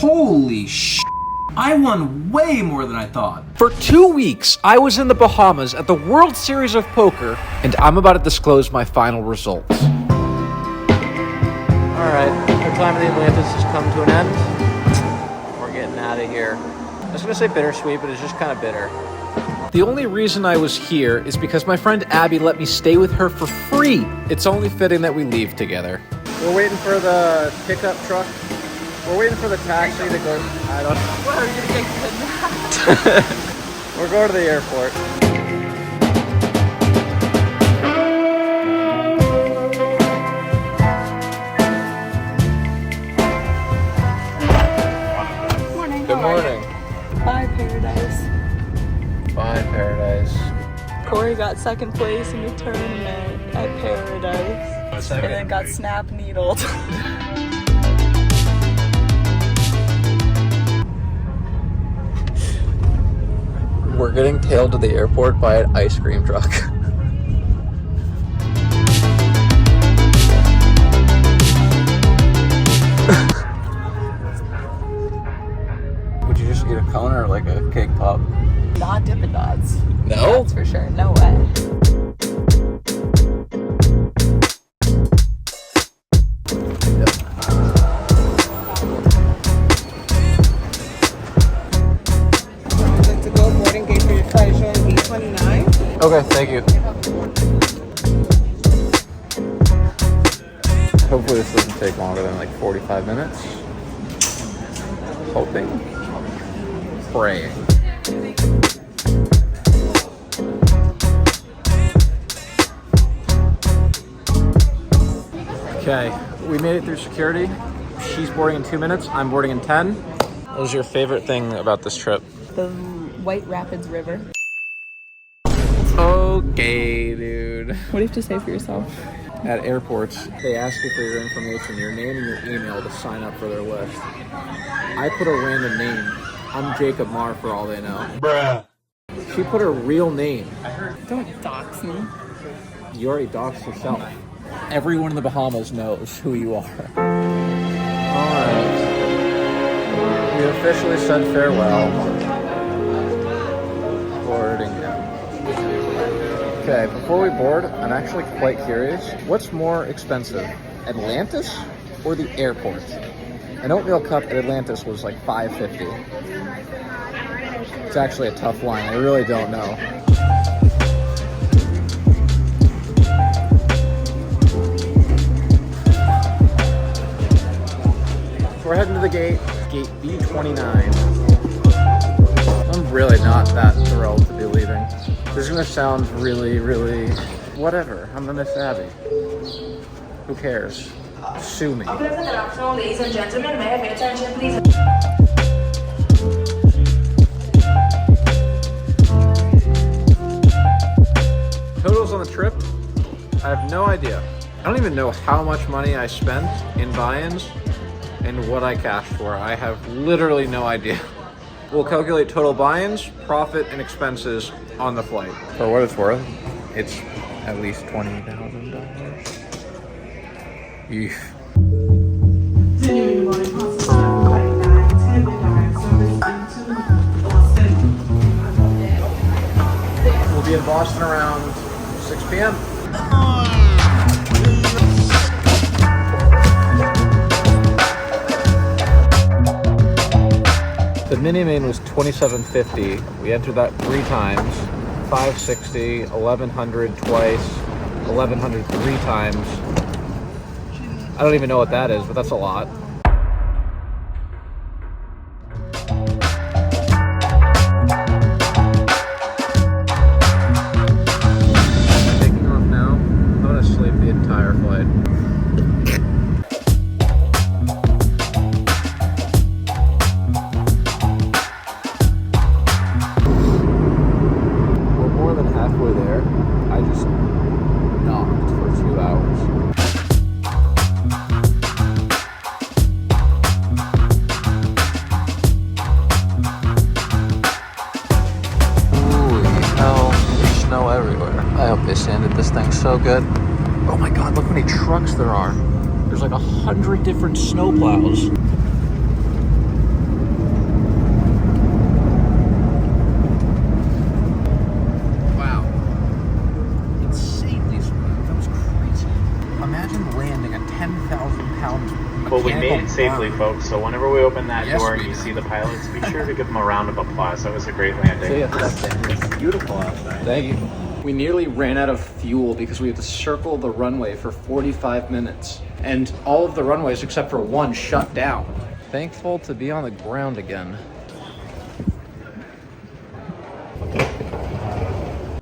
Holy sh! I won way more than I thought. For 2 weeks, I was in the Bahamas at the World Series of Poker, and I'm about to disclose my final results. Alright, our time in the Atlantis has come to an end. We're getting out of here. I was going to say bittersweet, but it's just kind of bitter. The only reason I was here is because my friend Abby let me stay with her for free. It's only fitting that we leave together. We're waiting for the pickup truck. We're waiting for the taxi to go. I don't know. What, are you gonna get kidnapped? We're going to the airport. Morning. Good morning. Bye, Paradise. Bye, Paradise. Corey got second place in the tournament at Paradise. And then got snap needled. We're getting tailed to the airport by an ice cream truck. Would you just eat a cone or like a cake pop? Not Dippin' Dots. No? That's for sure. No way. Okay, thank you. Hopefully this doesn't take longer than like 45 minutes. Hoping. Praying. Okay, we made it through security. She's boarding in 2 minutes, I'm boarding in 10. What was your favorite thing about this trip? The White Rapids River. Okay, dude. What do you have to say for yourself? At airports, they ask you for your information, your name and your email to sign up for their list. I put a random name. I'm Jacob Marr for all they know. Bruh. She put her real name. Don't dox me. You already doxed yourself. Everyone in the Bahamas knows who you are. Alright. We officially said farewell. Boarding in. Okay, before we board, I'm actually quite curious. What's more expensive, Atlantis or the airport? An oatmeal cup at Atlantis was like $5.50. It's actually a tough line. I really don't know. So we're heading to the gate B29. I'm really not that thrilled to be leaving. This is gonna sound really, whatever. I'm gonna miss Abby. Who cares? Sue me. Ladies and gentlemen, may I have your attention, please? Totals on the trip? I have no idea. I don't even know how much money I spent in buy-ins and what I cashed for. I have literally no idea. We'll calculate total buy-ins, profit, and expenses on the flight. For what it's worth, it's at least $20,000. We'll be in Boston around 6 p.m. The mini main was $27.50. We entered that 3 times. $5.60, $1,100 twice, $1,100 3 times. I don't even know what that is, but that's a lot. Taking off now. I'm gonna sleep the entire flight. Halfway there, I just knocked for 2 hours. Holy hell, there's snow everywhere. I hope they sanded this thing so good. Oh my god, look how many trucks there are. There's like 100 different snowplows. safely, folks. So whenever we open that Yes, door we and you did. see the pilots, be sure to give them a round of applause. That was a great landing. It's beautiful outside. Thank you. We nearly ran out of fuel because we had to circle the runway for 45 minutes. And all of the runways except for one shut down. Thankful to be on the ground again.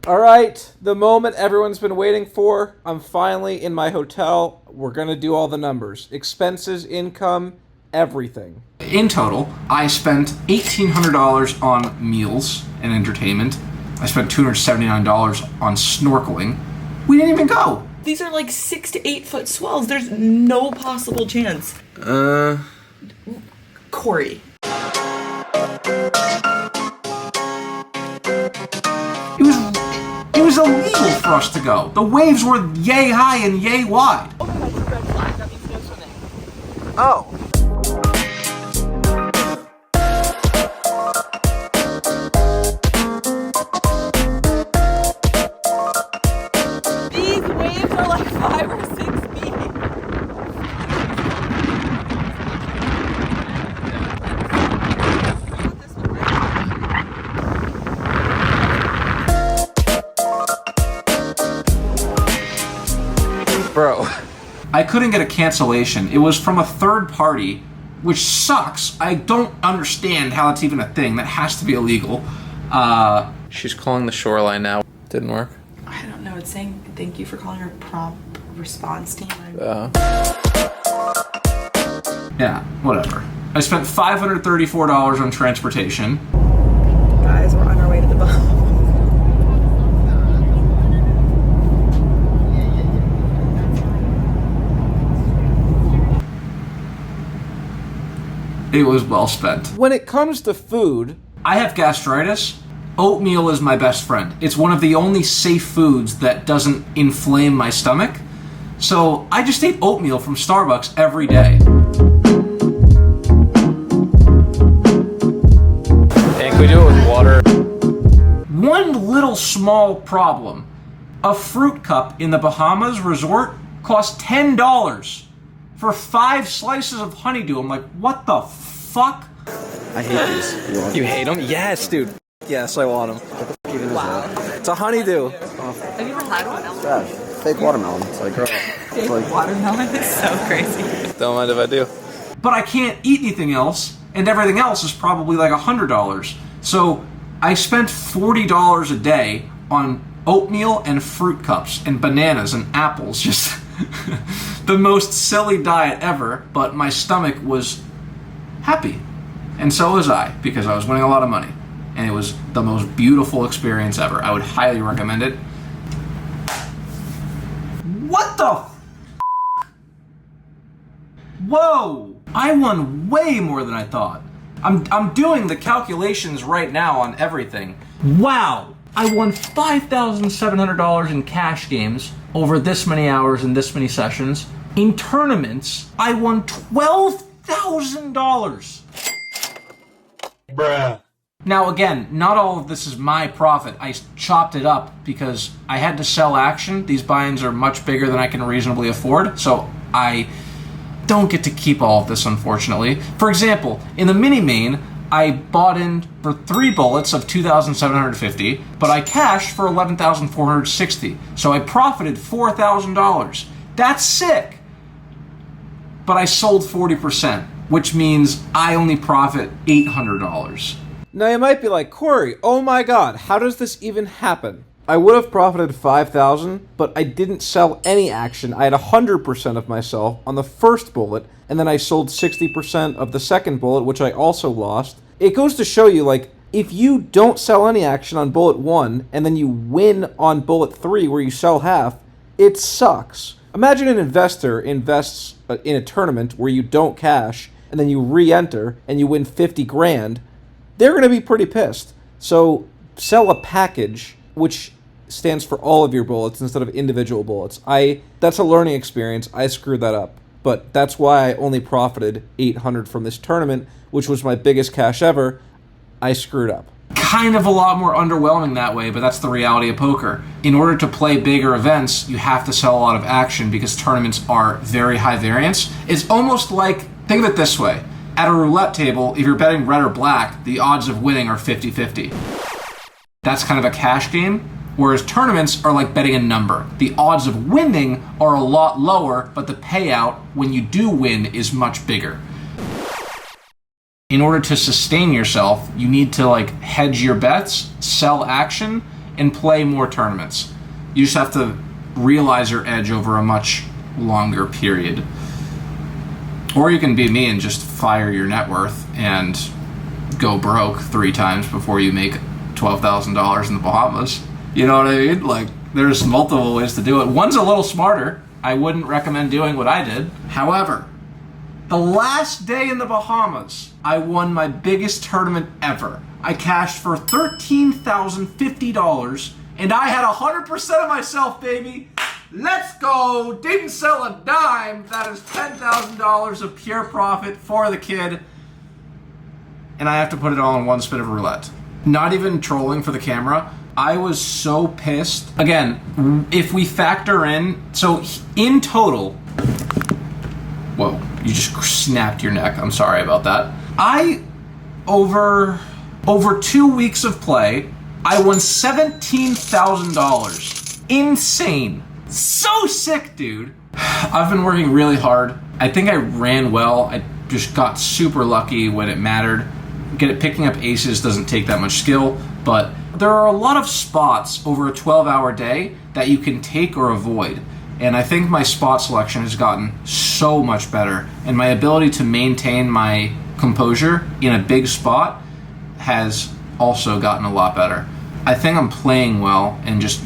All right, the moment everyone's been waiting for. I'm finally in my hotel. We're gonna do all the numbers. Expenses, income, everything. In total, I spent $1,800 on meals and entertainment. I spent $279 on snorkeling. We didn't even go. These are like 6 to 8 foot swells. There's no possible chance. Corey. It was illegal for us to go. The waves were yay high and yay wide. Oh. These waves are like 5 or 6 feet. Bro. I couldn't get a cancellation. It was from a third party, which sucks. I don't understand how that's even a thing. That has to be illegal. She's calling the shoreline now. Didn't work. I don't know. It's saying thank you for calling our prompt response team. Yeah, whatever. I spent $534 on transportation. Guys, we're on our way to the Bahamas. It was well spent. When it comes to food, I have gastritis. Oatmeal is my best friend. It's one of the only safe foods that doesn't inflame my stomach. So I just ate oatmeal from Starbucks every day. and can we do it with water? One little small problem. A fruit cup in the Bahamas resort cost $10 for 5 slices of honeydew. I'm like, what the fuck? I hate these. You hate them? Yes, dude. Yes, I want them. Wow. It's a honeydew. Have you ever had one? Trash. Fake watermelon. It's like, Fake watermelon is so crazy. Don't mind if I do. But I can't eat anything else, and everything else is probably like $100. So I spent $40 a day on oatmeal and fruit cups and bananas and apples. Just the most silly diet ever, but my stomach was happy. And so was I, because I was winning a lot of money. And it was the most beautiful experience ever. I would highly recommend it. What the f***? Whoa! I won way more than I thought. I'm doing the calculations right now on everything. Wow! I won $5,700 in cash games over this many hours and this many sessions. In tournaments, I won $12,000. bruh. Now again, not all of this is my profit. I chopped it up because I had to sell action. These buy-ins are much bigger than I can reasonably afford, so I don't get to keep all of this, unfortunately. For example, in the mini main, I bought in for 3 bullets of $2,750, but I cashed for $11,460, so I profited $4,000. That's sick! But I sold 40%, which means I only profit $800. Now you might be like, Corey, oh my god, how does this even happen? I would have profited $5,000, but I didn't sell any action. I had 100% of myself on the first bullet, and then I sold 60% of the second bullet, which I also lost. It goes to show you, like, if you don't sell any action on bullet 1, and then you win on bullet 3 where you sell half, it sucks. Imagine an investor invests in a tournament where you don't cash, and then you re-enter, and you win 50 grand. They're going to be pretty pissed. So sell a package, which stands for all of your bullets instead of individual bullets. That's a learning experience. I screwed that up. But that's why I only profited $800 from this tournament, which was my biggest cash ever. I screwed up. Kind of a lot more underwhelming that way, but that's the reality of poker. In order to play bigger events, you have to sell a lot of action because tournaments are very high variance. It's almost like Think of it this way. At a roulette table, if you're betting red or black, the odds of winning are 50-50. That's kind of a cash game, whereas tournaments are like betting a number. The odds of winning are a lot lower, but the payout when you do win is much bigger. In order to sustain yourself, you need to like hedge your bets, sell action, and play more tournaments. You just have to realize your edge over a much longer period. Or you can be me and just fire your net worth and go broke 3 times before you make $12,000 in the Bahamas. You know what I mean? Like, there's multiple ways to do it. One's a little smarter. I wouldn't recommend doing what I did. However, the last day in the Bahamas, I won my biggest tournament ever. I cashed for $13,050, and I had 100% of myself, baby. Let's go. Didn't sell a dime. That is $10,000 of pure profit for the kid. And I have to put it all in one spin of roulette. Not even trolling for the camera. I was so pissed. Again, if we factor in, so in total, whoa, you just snapped your neck. I'm sorry about that. Over 2 weeks of play, I won $17,000. Insane. So sick, dude. I've been working really hard. I think I ran well. I just got super lucky when it mattered. Picking up aces doesn't take that much skill, but there are a lot of spots over a 12-hour day that you can take or avoid. And I think my spot selection has gotten so much better, and my ability to maintain my composure in a big spot has also gotten a lot better. I think I'm playing well and just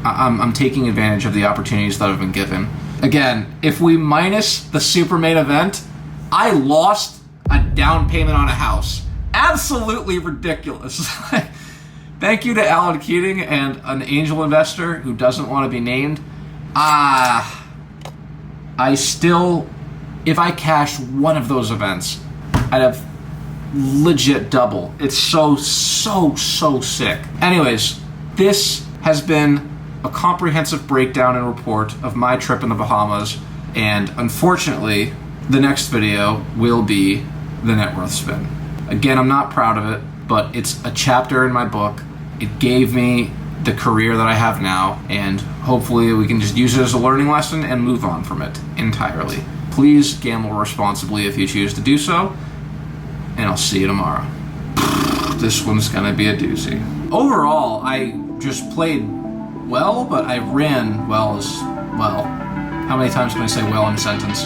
I'm taking advantage of the opportunities that I've been given. Again, if we minus the super main event, I lost a down payment on a house. Absolutely ridiculous. Thank you to Alan Keating and an angel investor who doesn't want to be named. I still, if I cashed one of those events, I'd have legit double. It's so sick. Anyways, this has been a comprehensive breakdown and report of my trip in the Bahamas, and unfortunately, the next video will be the net worth spin. Again, I'm not proud of it, but it's a chapter in my book. It gave me the career that I have now, and hopefully we can just use it as a learning lesson and move on from it entirely. Please gamble responsibly if you choose to do so, and I'll see you tomorrow. This one's gonna be a doozy. Overall, I just played well, but I ran well as well. How many times can I say well in a sentence?